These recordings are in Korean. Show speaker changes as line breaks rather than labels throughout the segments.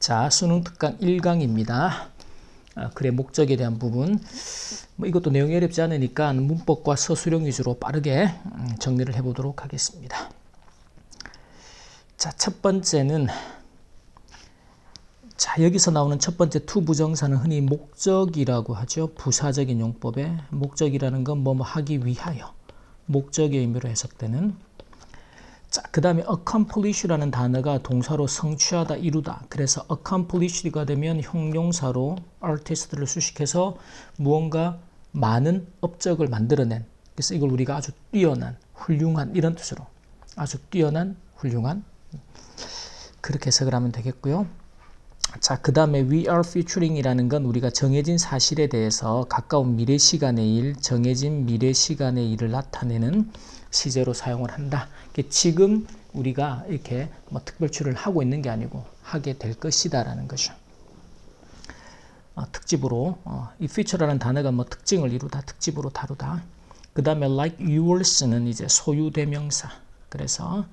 자, 수능 특강 1강입니다. 글의 목적에 대한 부분. 이것도 내용이 어렵지 않으니까 문법과 서술형 위주로 빠르게 정리를 해보도록 하겠습니다. 자, 첫 번째는, 자, 여기서 나오는 첫 번째 to 부정사는 흔히 목적이라고 하죠. 부사적인 용법에 목적이라는 건 뭐뭐 하기 위하여, 목적의 의미로 해석되는. 자, 그 다음에 accomplish라는 단어가 동사로 성취하다, 이루다. 그래서 accomplish가 되면 형용사로 artist를 수식해서 무언가 많은 업적을 만들어낸. 그래서 이걸 우리가 아주 뛰어난, 훌륭한 이런 뜻으로 아주 뛰어난, 훌륭한 그렇게 해석을 하면 되겠고요. 자, 그 다음에 we are featuring이라는 건 우리가 정해진 사실에 대해서 가까운 미래 시간의 일, 정해진 미래 시간의 일을 나타내는 시제로 사용을 한다. 지금 우리가 이렇게 뭐 특별출을 하고 있는 게 아니고 하게 될 것이다 라는 거죠. 특집으로 이 feature라는 단어가 뭐 특징을 이루다, 특집으로 다루다. 그 다음에 like yours는 이제 소유대명사. 그래서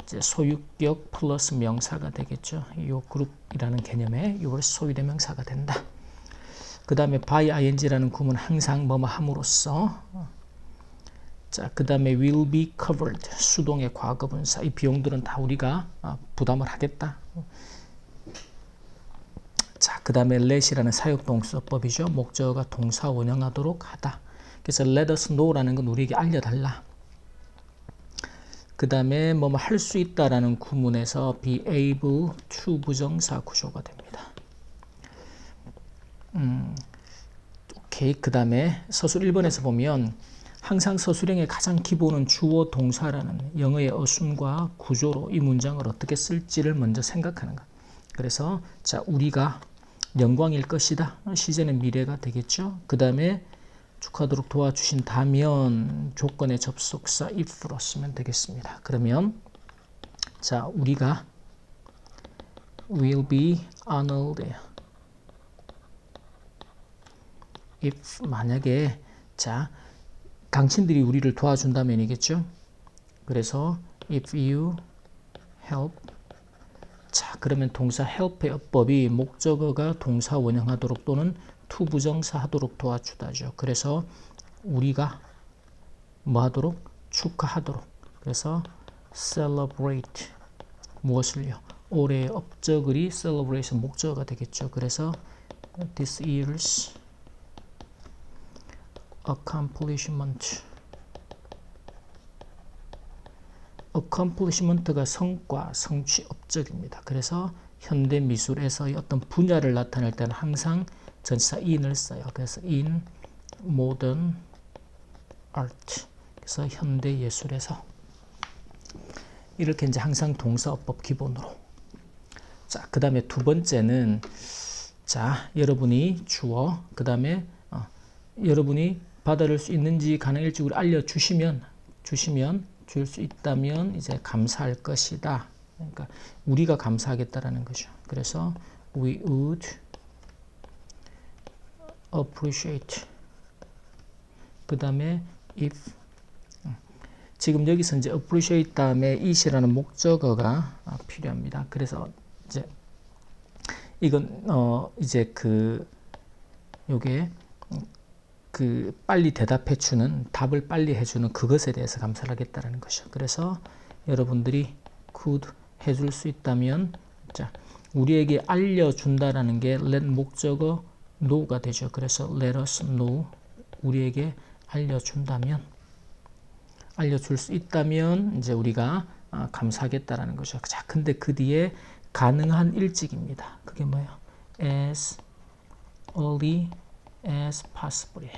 이제 소유격 플러스 명사가 되겠죠. 이 그룹이라는 개념의 yours 소유대명사가 된다. 그 다음에 by ing라는 구문 항상 뭐뭐 함으로써. 자, 그 다음에 will be covered 수동의 과거분사. 이 비용들은 다 우리가 부담을 하겠다. 자, 그 다음에 let이라는 사역동사법이죠. 목적어가 동사 원형하도록 하다. 그래서 let us know라는 건 우리에게 알려달라. 그 다음에 뭐뭐 할 수 있다라는 구문에서 be able to 부정사 구조가 됩니다. 오케이. 그 다음에 서술 1번에서 보면 항상 서술형의 가장 기본은 주어 동사라는 영어의 어순과 구조로 이 문장을 어떻게 쓸지를 먼저 생각하는 것. 그래서 자, 우리가 영광일 것이다. 시제는 미래가 되겠죠. 그 다음에 축하하도록 도와주신다면 조건의 접속사 if로 쓰면 되겠습니다. 그러면 자, 우리가 will be honored if 만약에 자 당신들이 우리를 도와준다면이겠죠. 그래서 if you help. 자, 그러면 동사 help의 어법이 목적어가 동사 원형하도록 또는 to 부정사 하도록 도와주다죠. 그래서 우리가 뭐 하도록? 축하하도록. 그래서 celebrate 무엇을요? 올해의 업적을이 celebration 목적어가 되겠죠. 그래서 this year's accomplishment가 성과, 성취, 업적입니다. 그래서 현대 미술에서의 어떤 분야를 나타낼 때는 항상 전치사 in을 써요. 그래서 in modern art. 그래서 현대 예술에서 이렇게 이제 항상 동사어법 기본으로. 자, 그 다음에 두 번째는 자, 여러분이 주어, 그 다음에 여러분이 받아들일 수 있는지 가능할지 우리 알려주시면 줄 수 있다면 이제 감사할 것이다. 그러니까 우리가 감사하겠다라는 거죠. 그래서 we would appreciate. 그 다음에 if. 지금 여기서 이제 appreciate 다음에 it이라는 목적어가 필요합니다. 그래서 이제 이건 이제 요게 빨리 대답해주는, 답을 빨리 해주는 그것에 대해서 감사를 하겠다는 것이죠. 그래서 여러분들이 could 해줄 수 있다면, 자, 우리에게 알려준다라는 게 let 목적어 know가 되죠. 그래서 let us know, 우리에게 알려준다면, 알려줄 수 있다면 이제 우리가 감사하겠다라는 거죠. 자, 근데 그 뒤에 가능한 일찍입니다. 그게 뭐예요? as early as possible.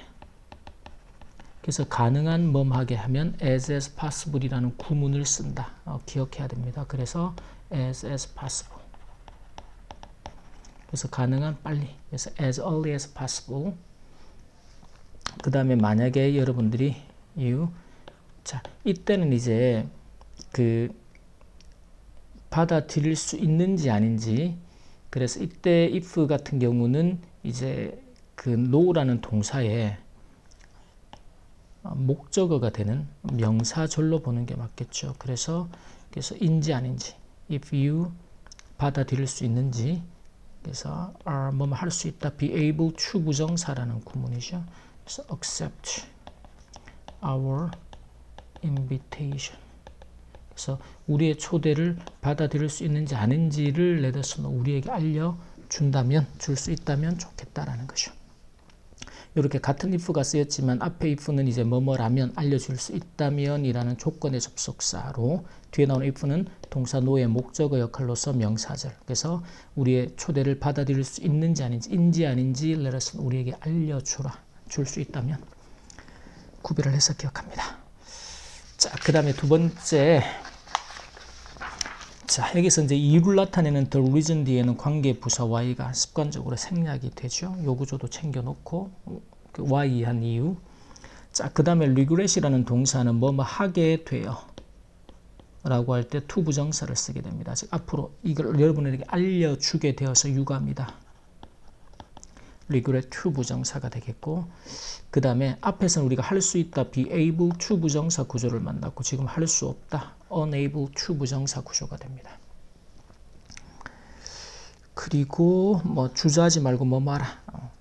그래서 가능한 뭐하게 하면 as possible이라는 구문을 쓴다. 기억해야 됩니다. 그래서 as possible. 그래서 가능한 빨리. 그래서 as early as possible. 그 다음에 만약에 여러분들이 자, 이때는 이제 받아들일 수 있는지 아닌지. 그래서 이때 if 같은 경우는 이제 know라는 동사에 목적어가 되는 명사절로 보는 게 맞겠죠. 그래서 인지 아닌지 if you 받아들일 수 있는지. 그래서 뭐뭐 할 수 있다. be able to 부정사라는 구문이죠. 그래서 accept our invitation. 그래서 우리의 초대를 받아들일 수 있는지 아닌지를 레더스는 우리에게 알려준다면, 줄 수 있다면 좋겠다라는 거죠. 이렇게 같은 if가 쓰였지만 앞에 if는 이제 뭐뭐라면, 알려줄 수 있다면 이라는 조건의 접속사로, 뒤에 나오는 if는 동사 no의 목적어 역할로서 명사절. 그래서 우리의 초대를 받아들일 수 있는지 아닌지 레더스는 우리에게 알려주라, 줄 수 있다면 구별을 해서 기억합니다. 자, 그 다음에 두 번째. 자, 여기서 이제 이유를 나타내는 the reason 뒤에는 관계 부사 y가 습관적으로 생략이 되죠. 요 구조도 챙겨놓고, 그 y한 이유. 자, 그 다음에 regret이라는 동사는 뭐뭐 하게 돼요 라고 할 때 to 부정사를 쓰게 됩니다. 즉, 앞으로 이걸 여러분에게 알려주게 되어서 유가입니다. regret to 부정사가 되겠고, 그 다음에 앞에서는 우리가 할 수 있다 be able to 부정사 구조를 만났고, 지금 할 수 없다 unable to 부정사 구조가 됩니다. 그리고 뭐 주저하지 말고 뭐뭐 하라.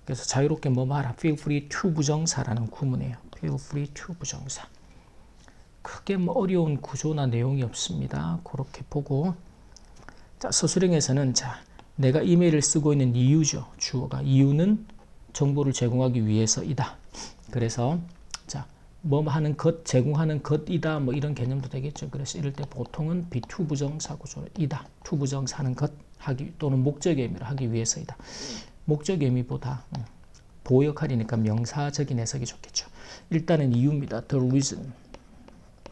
그래서 자유롭게 뭐뭐 하라. feel free to 부정사라는 구문이에요. feel free to 부정사. 크게 뭐 어려운 구조나 내용이 없습니다. 그렇게 보고, 자, 서술형에서는 자, 내가 이메일을 쓰고 있는 이유죠. 주어가. 이유는 정보를 제공하기 위해서이다. 그래서 자, 뭐 하는 것, 제공하는 것이다. 뭐 이런 개념도 되겠죠. 그래서 이럴 때 보통은 be to 부정사 구조이다. to 부정사는 것 하기 또는 목적의 의미를 하기 위해서이다. 목적의 의미보다 보호 역할이니까 명사적인 해석이 좋겠죠. 일단은 이유입니다. the reason.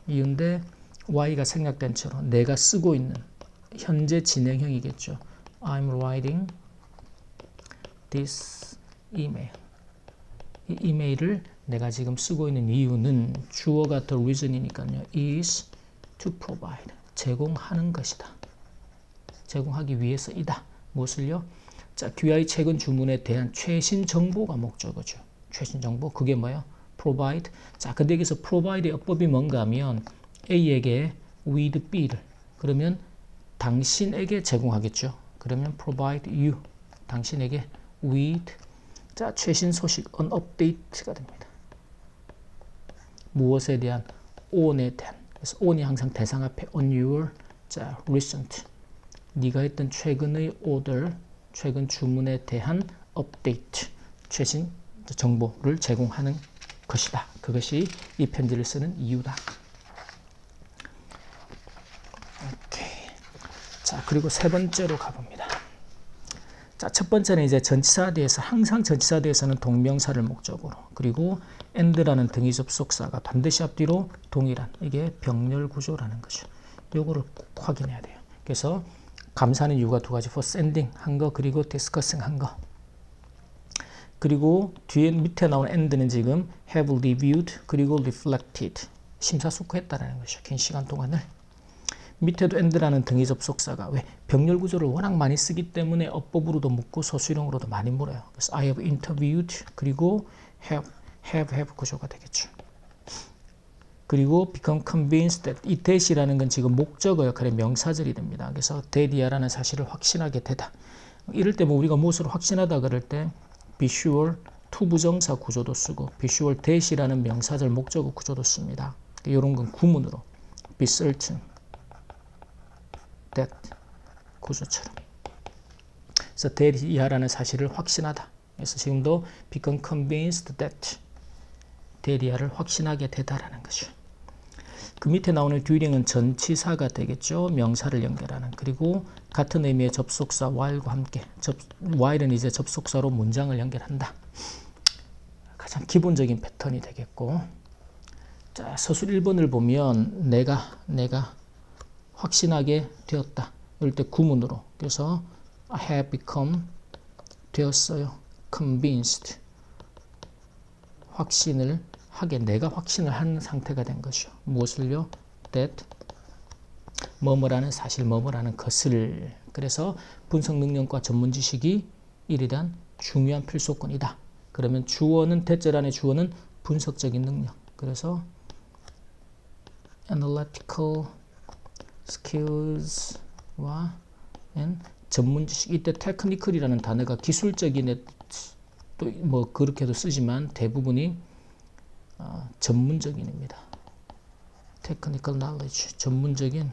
이유인데 y가 생략된 채로 내가 쓰고 있는 현재 진행형이겠죠. I'm writing this email. 이 이메일을 내가 지금 쓰고 있는 이유는 주어가 the reason이니까요. is to provide. 제공하는 것이다. 제공하기 위해서이다. 무엇을요? 자, QI 최근 주문에 대한 최신 정보가 목적어죠. 최신 정보. 그게 뭐예요? provide. 자, 근데 여기서 provide의 어법이 뭔가 하면 A에게 with B를, 그러면 당신에게 제공하겠죠. 그러면 provide you. 당신에게 with. 자, 최신 소식 on update가 됩니다. 무엇에 대한? on에 대한. 그래서 on이 항상 대상 앞에 on your. 자, recent. 네가 했던 최근의 order, 최근 주문에 대한 update. 최신 정보를 제공하는 것이다. 그것이 이 편지를 쓰는 이유다. 오케이. 자, 그리고 세 번째로 가봅니다. 자, 첫 번째는 이제 전치사 뒤에서, 항상 전치사 뒤에서는 동명사를 목적으로, 그리고 and라는 등위 접속사가 반드시 앞뒤로 동일한, 이게 병렬 구조라는 거죠. 요거를 꼭 확인해야 돼요. 그래서 감사하는 이유가 두 가지, for sending 한 거, 그리고 discussing 한 거. 그리고 뒤에 밑에 나오는 and는 지금 have reviewed 그리고 reflected, 심사숙고했다라는 것이죠. 긴 시간 동안을. 밑에도 and라는 등위 접속사가 왜 병렬 구조를 워낙 많이 쓰기 때문에 어법으로도 묻고 서술형으로도 많이 물어요. 그래서 I have interviewed 그리고 have 구조가 되겠죠. 그리고 become convinced that, 이 that이라는 건 지금 목적어 역할의 명사절이 됩니다. 그래서 that이야라는 사실을 확신하게 되다. 이럴 때 뭐 우리가 무엇을 확신하다 그럴 때 be sure to 부정사 구조도 쓰고 be sure that이라는 명사절 목적어 구조도 씁니다. 이런 건 구문으로 be certain that 구조처럼. 그래서 that이야라는 사실을 확신하다. 그래서 지금도 become convinced that that이야를 확신하게 되다라는 거죠. 그 밑에 나오는 during은 전치사가 되겠죠. 명사를 연결하는. 그리고 같은 의미의 접속사 while과 함께. while은 이제 접속사로 문장을 연결한다. 가장 기본적인 패턴이 되겠고. 자, 서술 1번을 보면 내가 확신하게 되었다. 이럴 때 구문으로. 그래서 I have become 되었어요. convinced. 확신을 하게, 내가 확신을 한 상태가 된 것이죠. 무엇을요? that 뭐뭐라는 사실, 뭐뭐라는 것을. 그래서 분석 능력과 전문 지식이 일에 대한 중요한 필수권이다. 그러면 주어는, 대절 안의 주어는 분석적인 능력. 그래서 analytical skills와 and 전문 지식. 이때 테크니컬이라는 단어가 기술적인 또 뭐 그렇게도 쓰지만 대부분이 전문적인입니다. technical knowledge, 전문적인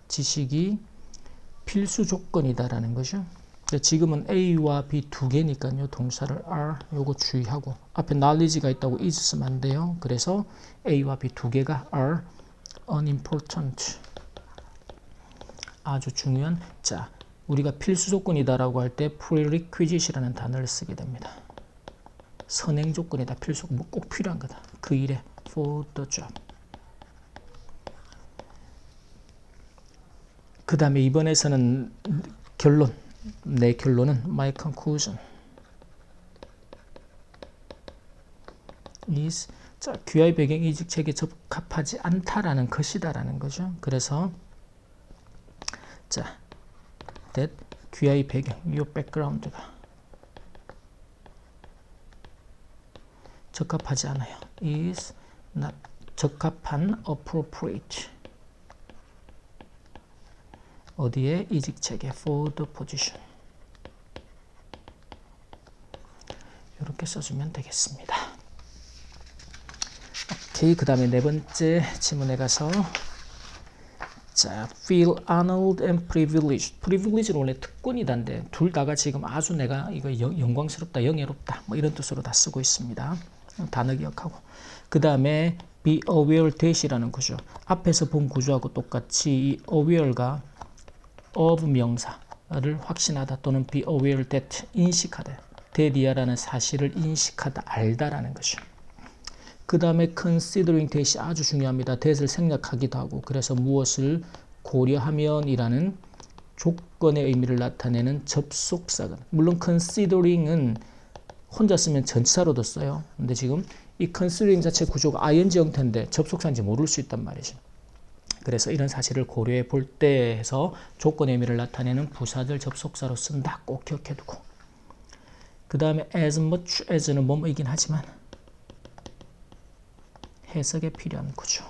지식이 필수 조건이다라는 거죠. 지금은 A와 B 두 개니까요. 동사를 are 요거 주의하고 앞에 knowledge가 있다고 있으면 안 돼요. 그래서 A와 B 두 개가 are unimportant. 아주 중요한. 자, 우리가 필수 조건이다라고 할 때 prerequisite이라는 단어를 쓰게 됩니다. 선행 조건이다. 필수 뭐 꼭 필요한 거다. 그 일에 for the job. 그 다음에 이번에서는 결론. 내 결론은 my conclusion is 자, QI 배경 이직 체계에 적합하지 않다라는 것이다라는 거죠. 그래서 자, that QI 배경, your background가 적합하지 않아요. is not 적합한 appropriate 어디에 이직 체계 for the position 이렇게 써주면 되겠습니다. 오케이, 그 다음에 네 번째 지문에 가서 자, feel honored and privileged. privilege는 원래 특권이다인데 둘 다가 지금 아주 내가 이거 영광스럽다, 영예롭다 뭐 이런 뜻으로 다 쓰고 있습니다. 단어 기억하고. 그 다음에 be aware that이라는 구조. 앞에서 본 구조하고 똑같이 이 aware가 of 명사를 확신하다 또는 be aware that 인식하다. that이라는 사실을 인식하다, 알다라는 것이죠. 그 다음에 considering that이 아주 중요합니다. that을 생략하기도 하고 그래서 무엇을 고려하면 이라는 조건의 의미를 나타내는 접속사가. 물론 considering은 혼자 쓰면 전치사로도 써요. 근데 지금 이 considering 자체 구조가 ing 형태인데 접속사인지 모를 수 있단 말이죠. 그래서 이런 사실을 고려해 볼 때 해서 조건의 의미를 나타내는 부사절 접속사로 쓴다. 꼭 기억해 두고. 그 다음에 as much as는 뭐뭐이긴 하지만 해석에 필요한 구조.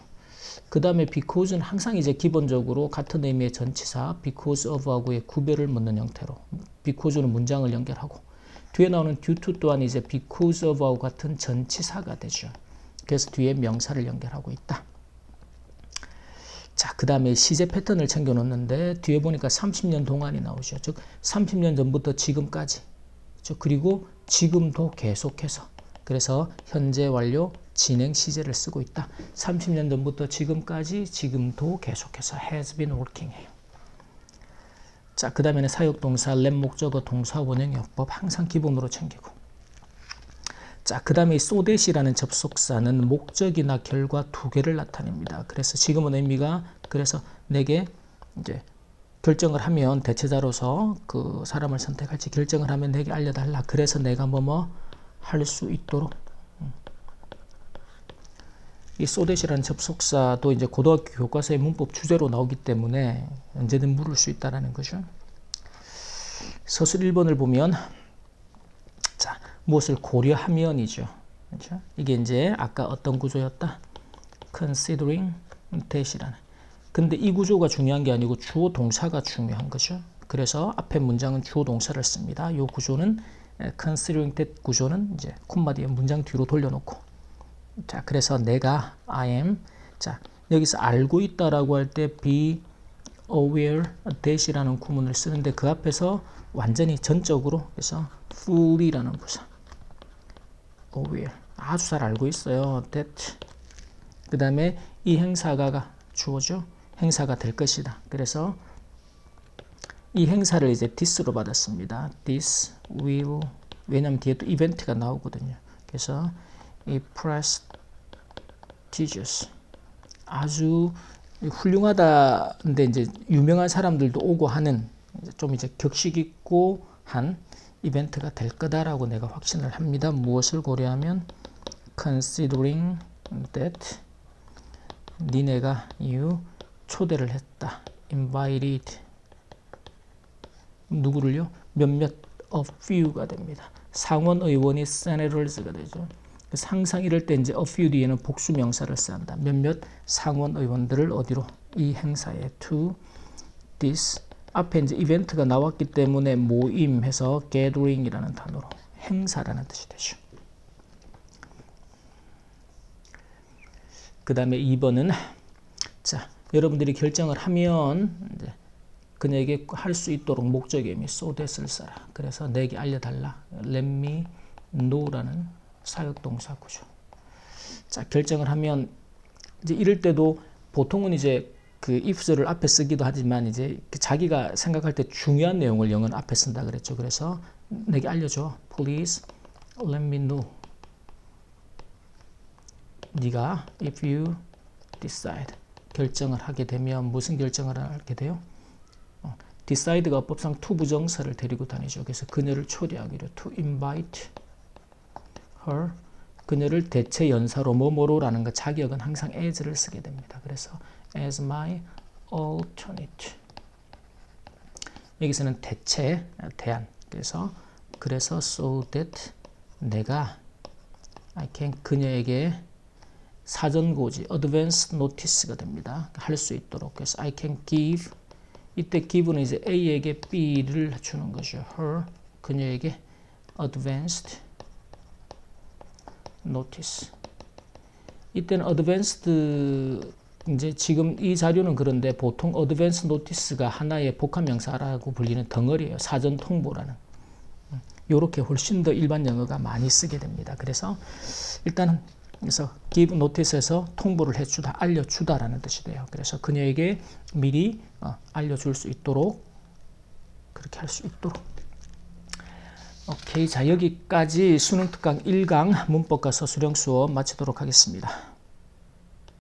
그 다음에 because는 항상 이제 기본적으로 같은 의미의 전치사 because of하고의 구별을 묻는 형태로 because는 문장을 연결하고 뒤에 나오는 due to 또한 이제 because of하고 같은 전치사가 되죠. 그래서 뒤에 명사를 연결하고 있다. 자, 그 다음에 시제 패턴을 챙겨 놓는데 뒤에 보니까 30년 동안이 나오죠. 즉 30년 전부터 지금까지. 그리고 지금도 계속해서. 그래서 현재 완료 진행 시제를 쓰고 있다. 30년 전부터 지금까지 지금도 계속해서 has been working 해요. 자, 그 다음에는 사역동사, 랩 목적어, 동사 원형 요법 항상 기본으로 챙기고. 자, 그 다음에 so that이라는 접속사는 목적이나 결과 두 개를 나타냅니다. 그래서 지금은 의미가 그래서 내게 이제 결정을 하면 대체자로서 그 사람을 선택할지 결정을 하면 내게 알려달라. 그래서 내가 뭐뭐 할 수 있도록. 이 so that이라는 접속사도 이제 고등학교 교과서의 문법 주제로 나오기 때문에 언제든 물을 수 있다라는 거죠. 서술 1번을 보면 자, 무엇을 고려하면이죠. 그렇죠? 이게 이제 아까 어떤 구조였다? considering that이라는. 근데 이 구조가 중요한 게 아니고 주어 동사가 중요한 거죠. 그래서 앞에 문장은 주어 동사를 씁니다. 이 구조는 considering that 구조는 이제 콤마 뒤에 문장 뒤로 돌려놓고. 자, 그래서 내가 I am. 자, 여기서 알고 있다라고 할 때 be aware that이라는 구문을 쓰는데 그 앞에서 완전히 전적으로 그래서 fully라는 부사. aware. 아주 잘 알고 있어요. that. 그 다음에 이 행사가 주어죠. 행사가 될 것이다. 그래서 이 행사를 이제 this로 받았습니다. this will. 왜냐면 뒤에 또 이벤트가 나오거든요. 그래서 이 prestigious. 아주 훌륭하다인데 이제 유명한 사람들도 오고 하는 좀 이제 격식 있고 한 이벤트가 될 거다라고 내가 확신을 합니다. 무엇을 고려하면 considering that 니네가 you 초대를 했다. invited 누구를요? 몇몇 a few가 됩니다. 상원 의원이 senators가 되죠. 항상 이럴 때 이제 a few 뒤에는 복수 명사를 써야 한다. 몇몇 상원 의원들을 어디로? 이 행사에 to this 앞에 이제 이벤트가 나왔기 때문에 모임해서 gathering이라는 단어로 행사라는 뜻이 되죠. 그 다음에 2번은 자, 여러분들이 결정을 하면 이제 그녀에게 할 수 있도록 목적의 의미 so that을 써라. 그래서 내게 알려달라. let me know라는 사역동사 구조. 자, 결정을 하면 이제 이럴 때도 보통은 이제 그 ifs를 앞에 쓰기도 하지만 이제 자기가 생각할 때 중요한 내용을 영어는 앞에 쓴다 그랬죠. 그래서 내게 알려줘. Please let me know. 네가 if you decide 결정을 하게 되면 무슨 결정을 하게 돼요? decide가 법상 to 부정사를 데리고 다니죠. 그래서 그녀를 초대하기로 to invite her 그녀를 대체 연사로 뭐뭐로라는 거 자격은 항상 as를 쓰게 됩니다. 그래서 as my alternate 여기서는 대체 대안 그래서 so that 내가 I can 그녀에게 사전 고지 advance notice가 됩니다. 할 수 있도록 그래서 I can give 이때 give는 이제 A에게 B를 주는 거죠. her 그녀에게 advanced notice 이때는 advanced 이제 지금 이 자료는 그런데 보통 advanced notice가 하나의 복합명사라고 불리는 덩어리예요. 사전 통보라는 요렇게 훨씬 더 일반 영어가 많이 쓰게 됩니다. 그래서 일단은 그래서 give notice에서 통보를 해주다, 알려주다라는 뜻이 돼요. 그래서 그녀에게 미리 알려줄 수 있도록 그렇게 할 수 있도록. 오케이, 자 여기까지 수능 특강 1강 문법과 서술형 수업 마치도록 하겠습니다.